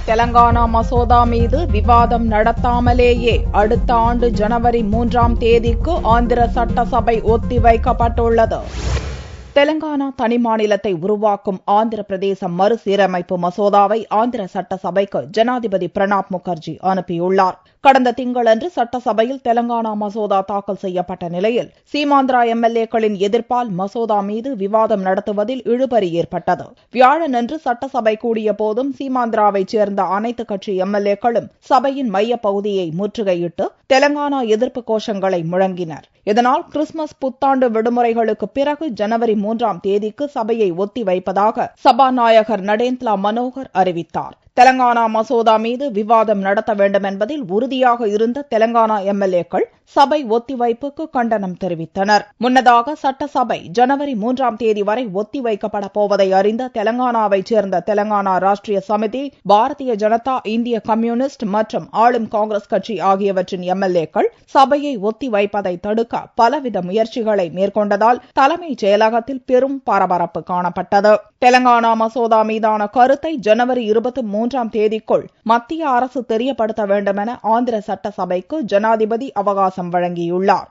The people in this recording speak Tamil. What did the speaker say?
தெலங்கானா மசோதா மீது விவாதம் நடத்தாமலேயே அடுத்த ஆண்டு ஜனவரி 3ஆம் தேதிக்கு ஆந்திர சட்டசபை ஒத்திவைக்கப்பட்டுள்ளது. தெலங்கானா தனி மாநிலத்தை உருவாக்கும் ஆந்திர பிரதேச மறுசீரமைப்பு மசோதாவை ஆந்திர சட்டசபைக்கு ஜனாதிபதி பிரணாப் முகர்ஜி அனுப்பியுள்ளார். கடந்த திங்களன்று சட்டசபையில் தெலங்கானா மசோதா தாக்கல் செய்யப்பட்ட நிலையில் சீமாந்திரா எம்எல்ஏக்களின் எதிர்ப்பால் மசோதா மீது விவாதம் நடத்துவதில் இழுபறி ஏற்பட்டது. வியாழனன்று சட்டசபை கூடிய போதும் சீமாந்திராவைச் சேர்ந்த அனைத்து கட்சி எம்எல்ஏக்களும் சபையின் மையப் பகுதியை முற்றுகையிட்டு தெலங்கானா எதிர்ப்பு கோஷங்களை முழங்கினர். இதனால் கிறிஸ்துமஸ் புத்தாண்டு விடுமுறைகளுக்கு பிறகு ஜனவரி 3ஆம் தேதிக்கு சபையை ஒத்திவைப்பதாக சபாநாயகர் நடேந்த்லா மனோகர் அறிவித்தார். தெலங்கானா மசோதா மீது விவாதம் நடத்த வேண்டும் என்பதில் உறுதியாக இருந்த தெலங்கானா எம்எல்ஏக்கள் சபை ஒத்திவைப்புக்கு கண்டனம் தெரிவித்தனர். முன்னதாக சட்டசபை ஜனவரி 3ஆம் தேதி வரை ஒத்திவைக்கப்பட போவதை அறிந்த தெலங்கானாவைச் சேர்ந்த தெலங்கானா ராஷ்டிரிய சமிதி, பாரதிய ஜனதா, இந்திய கம்யூனிஸ்ட் மற்றும் ஆளும் காங்கிரஸ் கட்சி ஆகியவற்றின் எம்எல்ஏக்கள் சபையை ஒத்திவைப்பதை தடுக்க பலவித முயற்சிகளை மேற்கொண்டதால் தலைமைச் செயலகத்தில் பெரும் பரபரப்பு காணப்பட்டது. தெலங்கானா மசோதா மீதான கருத்தை ஜனவரி 23ஆம் தேதிக்குள் மத்திய அரசு தெரியப்படுத்த வேண்டும் என ஆந்திர சட்டசபைக்கு ஜனாதிபதி அவகாசம் வழங்கியுள்ளார்.